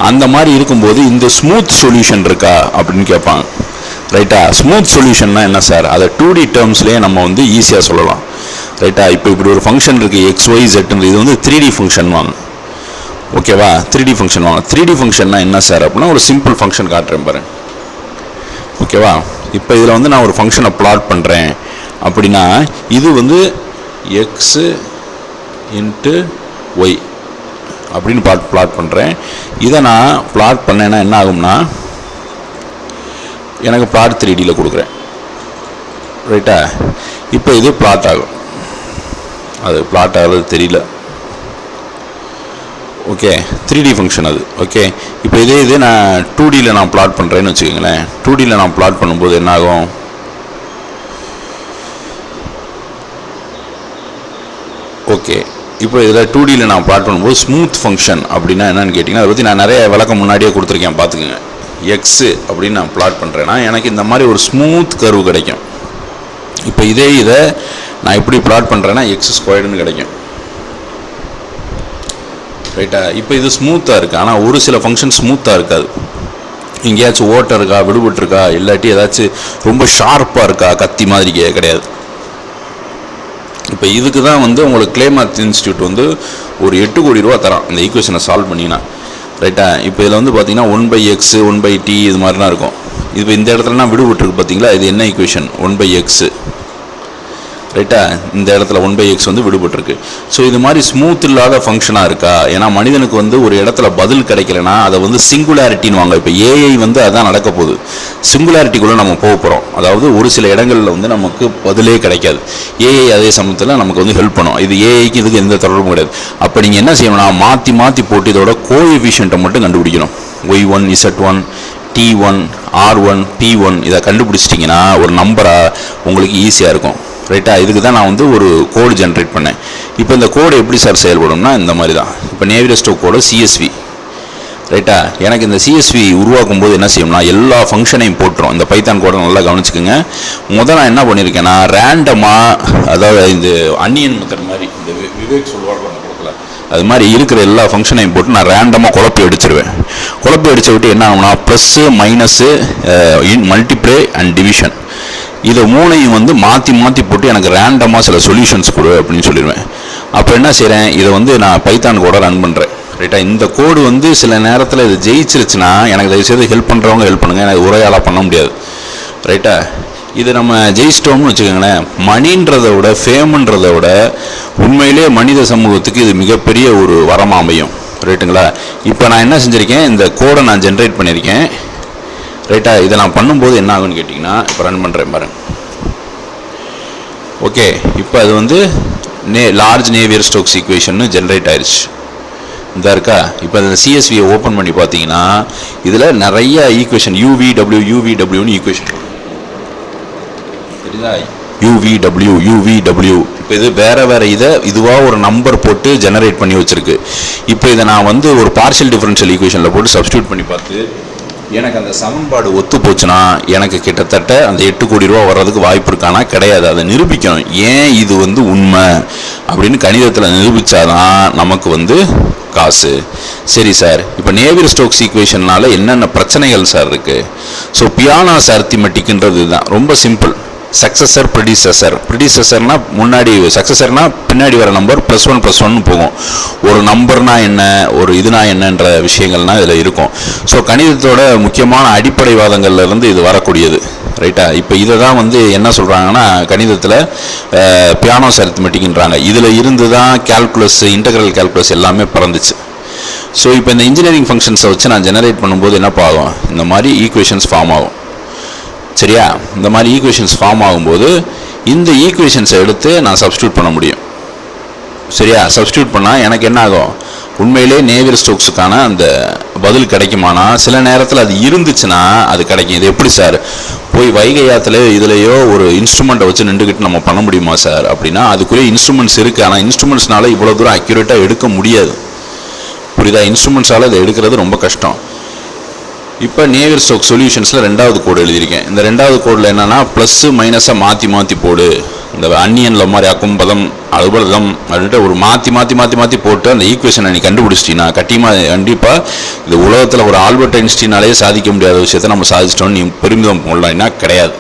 அந்த மாதிரி இருக்கும்போது இந்த ஸ்மூத் சொல்யூஷன் இருக்கா அப்படின்னு கேட்பாங்க. ரைட்டா? ஸ்மூத் சொல்யூஷன்னா என்ன சார், அதை 2D டேர்ம்ஸ்லேயே நம்ம வந்து ஈஸியாக சொல்லலாம். ரைட்டா? இப்போ இப்படி ஒரு ஃபங்க்ஷன் இருக்குது எக்ஸ் ஒய் ஜெட்னு, இது வந்து 3D ஃபங்க்ஷன் வாங்க. ஓகேவா? 3D ஃபங்க்ஷன் வாங்க. 3D ஃபங்க்ஷன்னா என்ன சார் அப்படின்னா, ஒரு சிம்பிள் ஃபங்க்ஷன் காட்டுறேன் பாருங்க. ஓகேவா? இப்போ இதில் வந்து நான் ஒரு ஃபங்க்ஷனை பிளாட் பண்ணுறேன் அப்படின்னா, இது வந்து எக்ஸு இன்ட்டு ஒய் அப்படின்னு பிளாட் பண்ணுறேன். இதை நான் பிளாட் பண்ணேன்னா என்ன ஆகும்னா, எனக்கு பிளாட் 3Dயில் கொடுக்குறேன். ரைட்டா? இப்போ இது பிளாட் ஆகும். அது பிளாட் ஆகிறது தெரியல. ஓகே, 3D ஃபங்க்ஷன் அது. ஓகே, இப்போ இதே நான் 2Dயில் நான் பிளாட் பண்ணுறேன்னு வச்சுக்கோங்களேன். 2Dயில் நான் பிளாட் பண்ணும்போது என்ன ஆகும், ஓகே, இப்போ இதில் 2Dயில் நான் பிளாட் பண்ணும்போது ஸ்மூத் ஃபங்க்ஷன் அப்படின்னா என்னென்னு கேட்டிங்கன்னா, அதை பற்றி நான் நிறைய விளக்கம் முன்னாடியே கொடுத்துருக்கேன், பார்த்துக்குங்க. எக்ஸு அப்படின்னு நான் பிளாட் பண்ணுறேன்னா எனக்கு இந்த மாதிரி ஒரு ஸ்மூத் கர்வ் கிடைக்கும். இப்போ இதை நான் எப்படி பிளாட் பண்ணுறேன்னா எக்ஸ் ஸ்கொயர்டுன்னு கிடைக்கும். ரைட்டா? இப்போ இது ஸ்மூத்தாக இருக்குது. ஆனால் ஒரு சில ஃபங்க்ஷன் ஸ்மூத்தாக இருக்காது. எங்கேயாச்சும் ஓட்டை இருக்கா, விடுபட்டுருக்கா, இல்லாட்டி ஏதாச்சும் ரொம்ப ஷார்ப்பாக இருக்கா, கத்தி மாதிரி கிடையாது. இப்போ இதுக்கு தான் வந்து உங்களுக்கு கிளே மேத்ஸ் இன்ஸ்டியூட் வந்து ஒரு 8 கோடி ரூபா தரான் இந்த ஈக்குவேஷனை சால்வ் பண்ணிங்கன்னா. ரைட்டா? இப்போ இதில் வந்து பார்த்தீங்கன்னா 1/x 1/t இது மாதிரிலாம் இருக்கும். இப்போ இந்த இடத்துலலாம் விடுபட்டுருக்கு பார்த்தீங்களா, இது என்ன ஈக்குவேஷன்? 1/x. ரைட்டா? இந்த இடத்துல 1/x வந்து விடுபட்டுருக்கு. ஸோ இது மாதிரி ஸ்மூத் இல்லாத ஃபங்க்ஷனாக இருக்கா? ஏன்னா மனிதனுக்கு வந்து ஒரு இடத்துல பதில் கிடைக்கலன்னா அதை வந்து சிங்குலாரிட்டின்னு வாங்க. இப்போ ஏஐ வந்து அதான் நடக்க போகுது. சிங்குலாரிட்டிக்குள்ளே நம்ம போக போகிறோம். அதாவது ஒரு சில இடங்களில் வந்து நமக்கு பதிலே கிடைக்காது. ஏஐ அதே சமயத்தில் நமக்கு வந்து ஹெல்ப் பண்ணும். இது ஏஐக்கு இதுக்கு எந்த தொடர்பும் கிடையாது. அப்போ நீங்கள் என்ன செய்யணும்னா மாற்றி மாற்றி போட்டு இதோட கோஎஃபிஷியண்ட்டை மட்டும் கண்டுபிடிக்கணும். y1 z1 t1 r1 p1 இதை கண்டுபிடிச்சிட்டிங்கன்னா ஒரு நம்பராக உங்களுக்கு ஈஸியாக இருக்கும். ரைட்டா? இதுக்கு தான் நான் வந்து ஒரு கோடு ஜென்ரேட் பண்ணேன். இப்போ இந்த கோடு எப்படி சார் செயல்படும்னா இந்த மாதிரி தான். இப்போ நேவியர்-ஸ்டோக்ஸ் கோடு CSV. ரைட்டா? எனக்கு இந்த CSV உருவாக்கும் போது என்ன செய்யணும்னா எல்லா ஃபங்க்ஷனையும் போட்டுரும். இந்த பைத்தான் கோடை நல்லா கவனிச்சுக்கோங்க. நான் என்ன பண்ணியிருக்கேன்னா ரேண்டமாக, அதாவது இந்த அன்னியன் மெத்தட் மாதிரி இந்த விவேக் சொல்வார்கள் அந்த படத்தில், அது மாதிரி இருக்கிற எல்லா ஃபங்க்ஷனையும் போட்டு நான் ரேண்டமாக குழப்பி அடிச்சிருவேன். குழப்பி அடிச்ச விட்டு என்ன ஆகும்னா plus minus multiply and division இதை மூணையும் வந்து மாற்றி மாற்றி போட்டு எனக்கு ரேண்டமாக சில சொல்யூஷன்ஸ் கொடு அப்படின்னு சொல்லிடுவேன். அப்போ என்ன செய்கிறேன், இதை வந்து நான் பைத்தான் கோடை ரன் பண்ணுறேன். ரைட்டா? இந்த கோடு வந்து சில நேரத்தில் இது ஜெயிச்சிருச்சுன்னா எனக்கு தயவுசெய்து ஹெல்ப் பண்ணுறவங்க ஹெல்ப் பண்ணுங்கள், எனக்கு உரையாளாக பண்ண முடியாது. ரைட்டா? இது நம்ம ஜெயிச்சிட்டோம்னு வச்சுக்கோங்களேன், மணின்றதை விட ஃபேமுன்றதை விட உண்மையிலே மனித சமூகத்துக்கு இது மிகப்பெரிய ஒரு வரமா அமையும். ரைட்டுங்களா? இப்போ நான் என்ன செஞ்சுருக்கேன், இந்த கோடை நான் ஜென்ரேட் பண்ணியிருக்கேன். ரைட்டா? இதை நான் பண்ணும்போது என்ன ஆகுன்னு கேட்டிங்கன்னா, இப்போ ரன் பண்ணுறேன் பாருங்க. ஓகே, இப்போ அது வந்து லார்ஜ் நேவியர்-ஸ்டோக்ஸ் ஈக்குவேஷன் ஜென்ரேட் ஆயிடுச்சு. இந்த இருக்கா? இப்போ அந்த CSVயை ஓப்பன் பண்ணி பார்த்தீங்கன்னா இதில் நிறைய ஈக்குவேஷன் UVWன்னு ஈக்குவேஷன் தெரியுதா? UVW. இப்போ இது வேறு இதுவாக ஒரு நம்பர் போட்டு ஜெனரேட் பண்ணி வச்சுருக்கு. இப்போ இதை நான் வந்து ஒரு பார்ஷியல் டிஃபரன்ஷியல் ஈக்குவேஷனில் போட்டு சப்ஸ்டியூட் பண்ணி பார்த்து எனக்கு அந்த சமன்பாடு ஒத்து போச்சுன்னா எனக்கு கிட்டத்தட்ட அந்த 8 கோடி ரூபா வர்றதுக்கு வாய்ப்பு இருக்கானா? கிடையாது. அதை நிரூபிக்கணும். ஏன் இது வந்து உண்மை அப்படின்னு கணிதத்தில் நிரூபித்தாதான் நமக்கு வந்து காசு. சரி சார், இப்போ நேவியர்-ஸ்டோக்ஸ் ஈக்குவேஷனால் என்னென்ன பிரச்சனைகள் சார் இருக்குது? ஸோ பியானோஸ் அரித்மெட்டிக்ன்றது தான் ரொம்ப சிம்பிள். சக்ஸஸர் ப்ரிடிசஸர்னா முன்னாடி, சக்ஸஸர்னா பின்னாடி வர நம்பர் +1 போகும். ஒரு நம்பர்னா என்ன, ஒரு இதுனா என்னன்ற விஷயங்கள்லாம் இதில் இருக்கும். ஸோ கணிதத்தோட முக்கியமான அடிப்படைவாதங்கள்லேருந்து இது வரக்கூடியது. ரைட்டா? இப்போ இதை தான் வந்து என்ன சொல்கிறாங்கன்னா கணிதத்தில் பியானோஸ் அரித்மெட்டிக்ன்றாங்க. இதில் இருந்து தான் கால்குலஸ், இன்டெக்ரல் கால்குலஸ் எல்லாமே பிறந்துச்சு. ஸோ இப்போ இந்த இன்ஜினியரிங் ஃபங்க்ஷன்ஸை வச்சு நான் ஜெனரேட் பண்ணும்போது என்னப்பா ஆகும், இந்த மாதிரி ஈக்குவேஷன்ஸ் ஃபார்ம் ஆகும். சரியா? இந்த மாதிரி ஈக்குவேஷன்ஸ் ஃபார்ம் ஆகும்போது இந்த ஈக்குவேஷன்ஸை எடுத்து நான் சப்ஸ்டியூட் பண்ண முடியும். சரியா? சப்ஸ்டியூட் பண்ணால் எனக்கு என்ன ஆகும், உண்மையிலே நேவியர்-ஸ்டோக்ஸுக்கான அந்த பதில் கிடைக்குமானா சில நேரத்தில் அது இருந்துச்சுன்னா அது கிடைக்கும். இது எப்படி சார், போய் வைகை ஆற்றுலையோ இதுலையோ ஒரு இன்ஸ்ட்ருமெண்ட்டை வச்சு நின்றுக்கிட்டு நம்ம பண்ண முடியுமா சார் அப்படின்னா அதுக்குரிய இன்ஸ்ட்ருமெண்ட்ஸ் இருக்குது. ஆனால் இன்ஸ்ட்ருமெண்ட்ஸ்னால இவ்வளோ தூரம் அக்யூரேட்டாக எடுக்க முடியாது. புரியுதா? இன்ஸ்ட்ருமெண்ட்ஸால் இதை எடுக்கிறது ரொம்ப கஷ்டம். இப்போ நேவியர்-ஸ்டோக்ஸ் சொல்யூஷன்ஸில் 2வது கோடு எழுதியிருக்கேன். இந்த 2வது கோடில் என்னென்னா ப்ளஸ்ஸு மைனஸை மாற்றி மாற்றி போடு. இந்த அன்னியனில் மாதிரி அக்கும்பதம் அலுபதம் அப்படின்ட்டு ஒரு மாற்றி போட்டு அந்த ஈக்குவேஷனை நீ கண்டுபிடிச்சிட்டின்னா கண்டிப்பாக இந்த உலகத்தில் ஒரு ஆல்பர்ட் ஐன்ஸ்டீனாலே சாதிக்க முடியாத விஷயத்தை நம்ம சாதிச்சிட்டோம்னு நீ பெருமிதம் போடலாம்னா கிடையாது.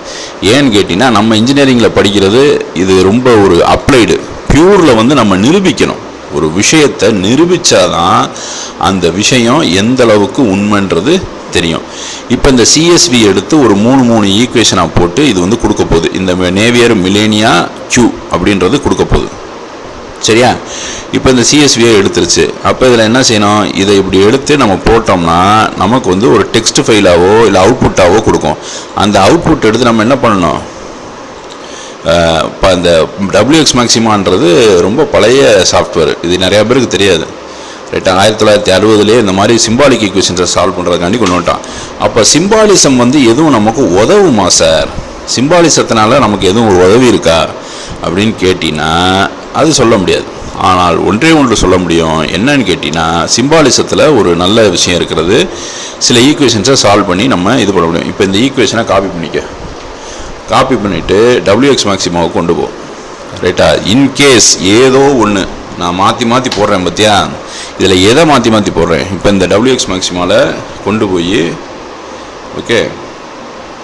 ஏன்னு கேட்டிங்கன்னா நம்ம இன்ஜினியரிங்கில் படிக்கிறது இது ரொம்ப ஒரு அப்ளைடு பியூரில் வந்து நம்ம நிரூபிக்கணும். ஒரு விஷயத்தை நிரூபித்தாதான் அந்த விஷயம் எந்த அளவுக்கு உண்மைன்றது தெரியும். இப்போ இந்த CSV எடுத்து ஒரு 3 ஈக்குவேஷனாக போட்டு இது வந்து கொடுக்க போகுது. இந்த நேவியர் மிலேனியா Q அப்படின்றது கொடுக்க போகுது. சரியா? இப்போ இந்த CSVயை எடுத்துருச்சு. அப்போ இதில் என்ன செய்யணும், இதை இப்படி எடுத்து நம்ம போட்டோம்னா நமக்கு வந்து ஒரு டெக்ஸ்ட் ஃபைலாவோ இல்லை அவுட்புட்டாவோ கொடுக்கும். அந்த அவுட்புட் எடுத்து நம்ம என்ன பண்ணணும், இப்போ இந்த WX மேக்ஸிமான்றது ரொம்ப பழைய சாஃப்ட்வேர். இது நிறையா பேருக்கு தெரியாது. ரைட்டா? 1960 இந்த மாதிரி சிம்பாலிக் ஈக்குவேஷன்ஸை சால்வ் பண்ணுறதுக்காண்டி கொண்டு வந்துட்டான். அப்போ சிம்பாலிசம் வந்து எதுவும் நமக்கு உதவுமா சார், சிம்பாலிசத்தினால நமக்கு எதுவும் ஒரு உதவி இருக்கா அப்படின்னு கேட்டிங்கன்னா அது சொல்ல முடியாது. ஆனால் ஒன்று சொல்ல முடியும். என்னன்னு கேட்டிங்கன்னா சிம்பாலிசத்தில் ஒரு நல்ல விஷயம் இருக்கிறது. சில ஈக்குவேஷன்ஸை சால்வ் பண்ணி நம்ம இது பண்ண முடியும். இப்போ இந்த ஈக்குவேஷனை காப்பி பண்ணிவிட்டு WX மேக்ஸிமாவுக்கு கொண்டு போ. ரைட்டா? இன்கேஸ் ஏதோ ஒன்று நான் மாற்றி போடுறேன் பார்த்தியா, இதில் எதை மாற்றி போடுறேன், இப்போ இந்த WX மேக்ஸிமாவில் கொண்டு போய் ஓகே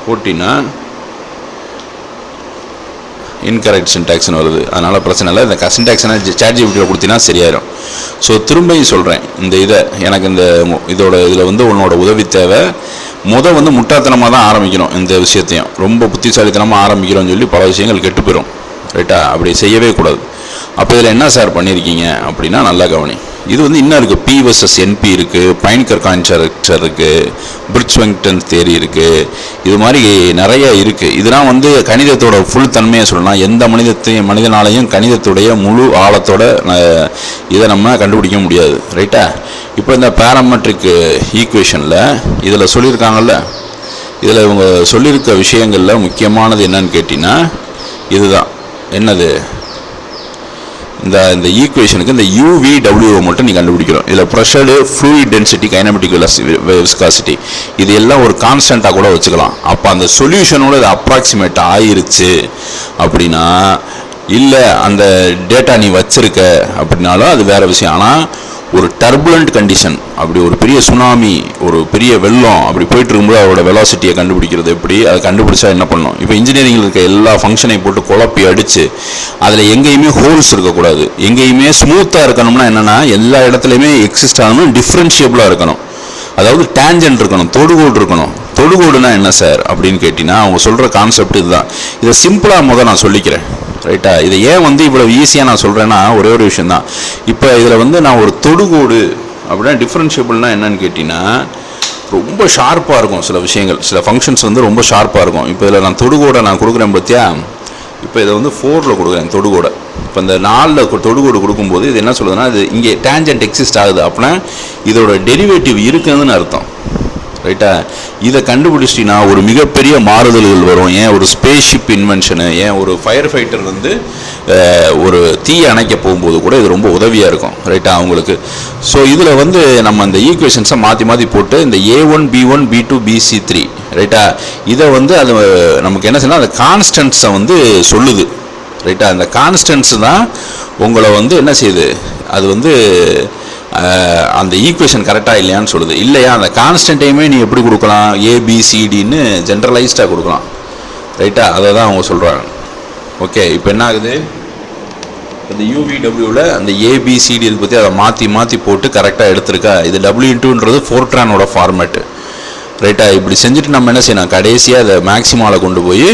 போட்டினா இன்கரெக்ட் சின்டாக்ஸ்னு வருது, அதனால் பிரச்சனை இல்லை. இந்த சின்டாக்ஸ்னா ChatGPT கொடுத்தீங்கன்னா சரியாயிடும். ஸோ திரும்பியும் சொல்கிறேன், இந்த இதை எனக்கு இந்த இதில் வந்து உன்னோட உதவி தேவை. வந்து முட்டாள்தனமாக தான் ஆரம்பிக்கணும். இந்த விஷயத்தையும் ரொம்ப புத்திசாலித்தனமாக ஆரம்பிக்கிறோம்னு சொல்லி பல விஷயங்கள் கெட்டு போயிடும். ரைட்டா? அப்படி செய்யவே கூடாது. அப்போ இதில் என்ன சார் பண்ணியிருக்கீங்க அப்படின்னா நல்லா கவனி. இது வந்து இன்னும் இருக்குது, P vs NP இருக்குது, பைன்கர் கான்ஸ்ட்ரக்சர் இருக்குது, பிரிட்ஜ்வெங்டன் தியரி இருக்குது, இது மாதிரி நிறைய இருக்குது. இதெல்லாம் வந்து கணிதத்தோட ஃபுல் தன்மையை சொல்லலாம். எந்த மனிதனாலையும் கணிதத்துடைய முழு ஆழத்தோட இதை நம்ம கண்டுபிடிக்க முடியாது. ரைட்டா? இப்போ இந்த பேராமெட்ரிக் ஈக்குவேஷனில் இதில் சொல்லியிருக்காங்கல்ல, இதில் இவங்க சொல்லியிருக்க விஷயங்களில் முக்கியமானது என்னன்னு கேட்டிங்கன்னா இதுதான். என்னது? இந்த ஈக்குவேஷனுக்கு இந்த UVW மட்டும் நீ கண்டுபிடிக்கிறோம். இதில் pressured, fluid density, kinematic viscosity, இது எல்லாம் ஒரு கான்ஸ்டண்ட்டாக கூட வச்சுக்கலாம். அப்போ அந்த சொல்யூஷனோட இது அப்ராக்சிமேட் ஆயிருச்சு அப்படின்னா, இல்லை அந்த டேட்டா நீ வச்சிருக்க அப்படின்னாலும் அது வேறு விஷயம். ஆனால் ஒரு டர்புலண்ட் கண்டிஷன், அப்படி ஒரு பெரிய சுனாமி, ஒரு பெரிய வெள்ளம் அப்படி போயிட்டு இருக்கும்போது அதோட வெலாசிட்டியை கண்டுபிடிக்கிறது எப்படி, அதை கண்டுபிடிச்சா என்ன பண்ணணும்? இப்போ இன்ஜினியரிங்கில் இருக்க எல்லா ஃபங்க்ஷனையும் போட்டு குழப்பி அடித்து அதில் எங்கேயுமே ஹோல்ஸ் இருக்கக்கூடாது. எங்கேயுமே ஸ்மூத்தாக இருக்கணும்னா என்னென்னா, எல்லா இடத்துலையுமே எக்ஸிஸ்ட் ஆகணும், டிஃப்ரென்ஷியபிளாக இருக்கணும். அதாவது டேஞ்சன்ட் இருக்கணும், தொடுகோடு இருக்கணும். தொடுகோடுனா என்ன சார் அப்படின்னு கேட்டிங்கன்னா, அவங்க சொல்கிற கான்செப்ட் இதுதான். இதை சிம்பிளாக நான் சொல்லிக்கிறேன். ரைட்டா? இதை ஏன் வந்து இவ்வளோ ஈஸியாக நான் சொல்கிறேன்னா, ஒரே ஒரு விஷயம் தான். இப்போ இதில் வந்து நான் ஒரு தொடுகோடு அப்படின்னா டிஃப்ரென்ஷியபிள்னா என்னன்னு கேட்டிங்கன்னா, ரொம்ப ஷார்ப்பாக இருக்கும் சில விஷயங்கள், சில ஃபங்க்ஷன்ஸ் வந்து ரொம்ப ஷார்ப்பாக இருக்கும். இப்போ இதில் நான் தொடுகோடை நான் கொடுக்குறேன் பார்த்தியா? இப்போ இதை வந்து 4ல் கொடுக்குறேன் தொடுகோடை. இப்போ இந்த 4ல் தொடுகோடு கொடுக்கும்போது இது என்ன சொல்லுதுன்னா, இது இங்கே டேஞ்சன்ட் எக்ஸிஸ்ட் ஆகுது அப்படின்னா இதோட டெரிவேட்டிவ் இருக்குதுன்னு அர்த்தம். ரைட்டா? இதை கண்டுபிடிச்சிட்டிங்கன்னா ஒரு மிகப்பெரிய மாறுதல்கள் வரும். ஏன் ஒரு ஸ்பேஸ்ஷிப் இன்வென்ஷனு, ஏன் ஒரு ஃபயர் ஃபைட்டர் வந்து ஒரு தீயை அணைக்க போகும்போது கூட இது ரொம்ப உதவியாக இருக்கும். ரைட்டா? அவங்களுக்கு. ஸோ இதில் வந்து நம்ம அந்த ஈக்குவேஷன்ஸை மாற்றி போட்டு இந்த A1 B1 B2 BC3, ரைட்டா, இதை வந்து அது நமக்கு என்ன செய்யணும், அந்த கான்ஸ்டன்ட்ஸை வந்து சொல்லுது. ரைட்டா? அந்த கான்ஸ்டன்ட்ஸ் தான் உங்களை வந்து என்ன செய்யுது, அது வந்து அந்த ஈக்குவேஷன் கரெக்டாக இல்லையான்னு சொல்லுது. இல்லையா, அந்த கான்ஸ்டன்ட்டையுமே நீ எப்படி கொடுக்கலாம், ABCDன்னு ஜென்ரலைஸ்டாக கொடுக்கலாம். ரைட்டா? அதை தான் அவங்க சொல்கிறாங்க. ஓகே, இப்போ என்ன ஆகுது, இந்த UVWவில் அந்த ABCD இருக்கு பற்றி அதை மாற்றி போட்டு கரெக்டாக எடுத்துருக்கா. இது W×ன்றது ஃபோர்ட்ரானோட ஃபார்மேட்டு. ரைட்டா? இப்படி செஞ்சுட்டு நம்ம என்ன செய்யணும், கடைசியாக அதை மேக்ஸிமாவில் கொண்டு போய்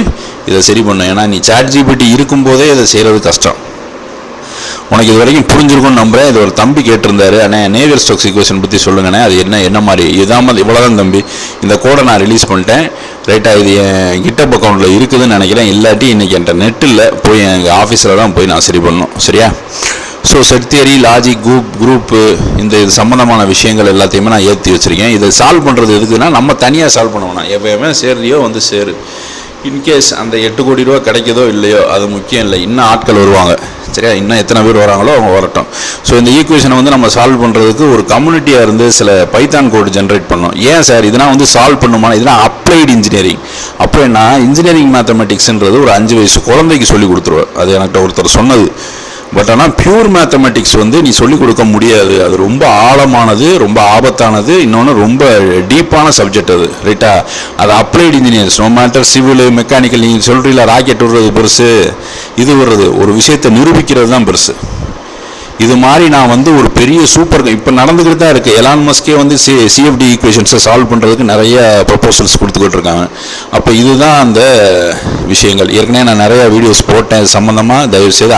இதை சரி பண்ணணும். ஏன்னா நீ ChatGPT இருக்கும்போதே இதை செய்கிறது கஷ்டம். உனக்கு இது வரைக்கும் புரிஞ்சிருக்கும்னு நம்புகிறேன். இது ஒரு தம்பி கேட்டிருந்தாரு, அண்ணே நேவியர் ஸ்டோக்ஸ் ஈக்குவேஷன் பற்றி சொல்லுங்கண்ணே, அது என்ன மாதிரி இதாம இவ்வளோதான் தம்பி, இந்த கோடை நான் ரிலீஸ் பண்ணிட்டேன். ரைட்டா? இது என் கிட்டப் அக்கௌண்ட்டில் இருக்குதுன்னு நினைக்கிறேன். இல்லாட்டி இன்றைக்கி என்கிட்ட நெட் இல்லை, போய் எங்கள் ஆஃபீஸில் தான் போய் நான் சரி பண்ணணும். சரியா? So set theory, logic, group, இந்த இது சம்மந்தமான விஷயங்கள் எல்லாத்தையுமே நான் ஏற்றி வச்சுருக்கேன். இதை சால்வ் பண்ணுறது எதுக்குன்னா, நம்ம தனியாக சால்வ் பண்ணுவோம். எப்போயுமே சேர்றியோ வந்து சேரு. இன்கேஸ் அந்த 8 கோடி ரூபா கிடைக்குதோ இல்லையோ அது முக்கியம் இல்லை, இன்னும் ஆட்கள் வருவாங்க. சரியா? இன்னும் எத்தனை பேர் வராங்களோ அவங்க வரட்டும். ஸோ இந்த ஈக்குவேஷனை வந்து நம்ம சால்வ் பண்ணுறதுக்கு ஒரு கம்யூனிட்டியாக இருந்து சில பைத்தான் கோடு ஜென்ரேட் பண்ணோம். ஏன் சார் இதெல்லாம் வந்து சால்வ் பண்ணுமா, இதெல்லாம் அப்ளைடு இன்ஜினியரிங். அப்போ என்ன, இன்ஜினியரிங் மேத்தமெட்டிக்ஸ்ன்றது ஒரு 5 வயசு குழந்தைக்கு சொல்லி கொடுத்துருவேன். அது என்கிட்ட ஒருத்தர் சொன்னது. பட் ஆனால் பியூர் மேத்தமெட்டிக்ஸ் வந்து நீ சொல்லிக் கொடுக்க முடியாது. அது ரொம்ப ஆழமானது, ரொம்ப ஆபத்தானது, இன்னொன்று ரொம்ப டீப்பான சப்ஜெக்ட் அது. ரைட்டா? அது applied engineers, no matter civil, mechanical, நீங்கள் சொல்கிறீங்களா ராக்கெட் விடுறது பெருசு, இது வர்றது ஒரு விஷயத்தை நிரூபிக்கிறது தான் பெருசு. இது மாதிரி நான் வந்து ஒரு பெரிய சூப்பர் இப்போ நடந்துக்கிட்டு தான் இருக்குது. எலான் மஸ்கே வந்து CFD ஈக்குவேஷன்ஸை சால்வ் பண்ணுறதுக்கு நிறைய ப்ரொபோசல்ஸ் கொடுத்துக்கிட்டு இருக்காங்க. அப்போ இதுதான் அந்த விஷயங்கள். ஏற்கனவே நான் நிறையா வீடியோஸ் போட்டேன் இது சம்மந்தமாக. தயவுசெய்து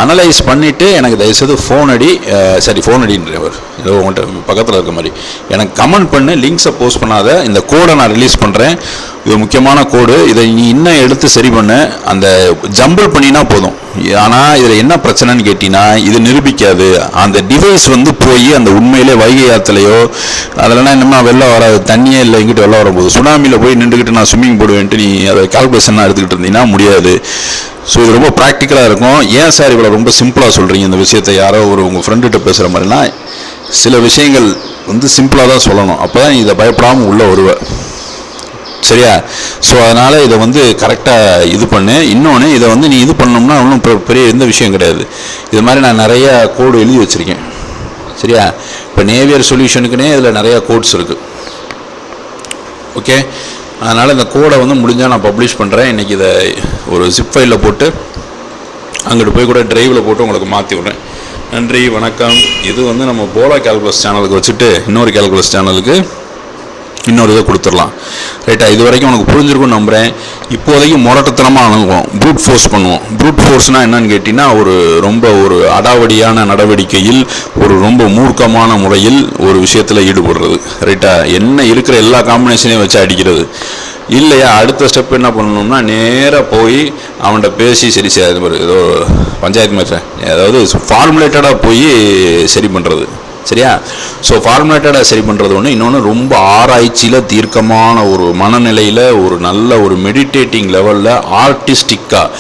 அனலைஸ் பண்ணிவிட்டு எனக்கு தயவுசெய்து ஃபோன் அடின்றவர் ஏதோ உங்கள்கிட்ட பக்கத்தில் இருக்க மாதிரி எனக்கு கமெண்ட் பண்ணு. லிங்க்ஸை போஸ்ட் பண்ணாத. இந்த கோடை நான் ரிலீஸ் பண்ணுறேன். இது முக்கியமான கோடு. இதை நீ இன்னும் எடுத்து சரி பண்ணு. அந்த ஜம்பிள் பண்ணினா போதும். ஆனால் இதில் என்ன பிரச்சனைன்னு கேட்டிங்கன்னா, இது நிரூபிக்காது. அந்த டிவைஸ் வந்து போய் அந்த உண்மையிலே வைகை ஆற்றுலையோ அதெல்லாம் என்னமா வெளில வராது, தண்ணியே இல்லை, எங்கிட்ட வெளில வரும்போது சுனாமியில் போய் நின்றுக்கிட்டு நான் ஸ்விம்மிங் போடுவேன்ட்டு நீ அதை கால்குலேஷனாக எடுத்துக்கிட்டு இருந்தீங்கன்னா முடியாது. ஸோ இது ரொம்ப ப்ராக்டிக்கலாக இருக்கும். ஏன் சார் இவ்வளோ ரொம்ப சிம்பிளாக சொல்கிறீங்க இந்த விஷயத்தை, யாரோ உங்கள் ஃப்ரெண்டுகிட்ட பேசுகிற மாதிரினா சில விஷயங்கள் வந்து சிம்பிளாக தான் சொல்லணும். அப்போ தான் இதை பயப்படாமல் உள்ளே வருவேன். சரியா? ஸோ அதனால் இதை வந்து கரெக்டாக இது பண்ணு. இன்னொன்று இதை வந்து நீ இது பண்ணோம்னா ஒன்றும் பெரிய எந்த விஷயம் கிடையாது. இது மாதிரி நான் நிறையா கோடு எழுதி வச்சுருக்கேன். சரியா? இப்போ நேவியர் சொல்யூஷனுக்குன்னே இதில் நிறையா கோட்ஸ் இருக்குது. ஓகே, அதனால் இந்த கோடை வந்து முடிஞ்சால் நான் பப்ளிஷ் பண்ணுறேன். இன்றைக்கி இதை ஒரு ஜிப் ஃபைலில் போட்டு அங்கிட்டு போய் கூட டிரைவில் போட்டு உங்களுக்கு மாற்றி விட்றேன். நன்றி, வணக்கம். இது வந்து நம்ம போலா கேல்குலஸ் சேனலுக்கு வச்சுட்டு இன்னொரு கேல்குலஸ் சேனலுக்கு இன்னொரு இதை கொடுத்துடலாம். ரைட்டா, இது வரைக்கும் உனக்கு புரிஞ்சிருக்கும்னு நம்புகிறேன். இப்போதைக்கு முரட்டத்தனமாக அணுகுவோம், ப்ரூட் ஃபோர்ஸ் பண்ணுவோம். ப்ரூட் ஃபோர்ஸ்னால் என்னன்னு கேட்டிங்கன்னா, ரொம்ப ஒரு அடாவடியான நடவடிக்கையில் ரொம்ப மூர்க்கமான முறையில் ஒரு விஷயத்தில் ஈடுபடுறது. ரைட்டா, என்ன இருக்கிற எல்லா காம்பினேஷனையும் வச்சு அடிக்கிறது இல்லையா. அடுத்த ஸ்டெப் என்ன பண்ணணும்னா, நேராக போய் அவன்கிட்ட பேசி சரி ஏதோ பஞ்சாயத்து மேட்ரு, அதாவது ஃபார்முலேட்டடாக போய் சரி பண்ணுறது. சரியா? ஸோ ஃபார்முலேட்டடாக சரி பண்ணுறது ஒன்று. இன்னொன்று ரொம்ப ஆராய்ச்சியில் தீர்க்கமான ஒரு மனநிலையில் ஒரு நல்ல ஒரு மெடிடேட்டிங் லெவலில் ஆர்டிஸ்டிக்காக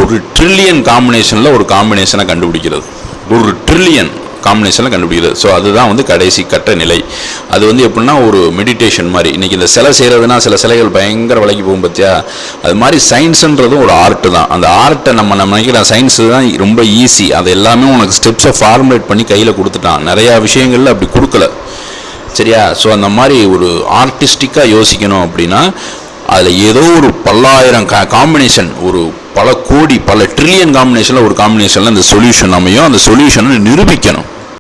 ஒரு ட்ரில்லியன் காம்பினேஷனில் ஒரு காம்பினேஷனை கண்டுபிடிக்கிறது. ஒரு ட்ரில்லியன் காம்பினேஷனில் கண்டுபிடிக்கிறது. ஸோ அதுதான் வந்து கடைசி கட்ட நிலை. அது வந்து எப்படின்னா ஒரு மெடிடேஷன் மாதிரி. இன்றைக்கி இந்த சிலை செய்கிறதுனா சில சிலைகள் பயங்கர விலைக்கு போகும் பார்த்தியா, அது மாதிரி சயின்ஸுன்றதும் ஒரு ஆர்ட்டு தான். அந்த ஆர்ட்டை நம்ம நினைக்கிற சயின்ஸ் தான் ரொம்ப ஈஸி. அது எல்லாமே உனக்கு ஸ்டெப்ஸை ஃபார்முலேட் பண்ணி கையில் கொடுத்துட்டான். நிறையா விஷயங்களில் அப்படி கொடுக்கல. சரியா? ஸோ அந்த மாதிரி ஒரு ஆர்டிஸ்டிக்காக யோசிக்கணும் அப்படின்னா அதில் ஏதோ ஒரு பல்லாயிரம் காம்பினேஷன், ஒரு பல கோடி பல ட்ரில்லியன் காம்பினேஷனில் ஒரு காம்பினேஷனில் அந்த சொல்யூஷன் அமையும். அந்த சொல்யூஷனை நிரூபிக்கணும்.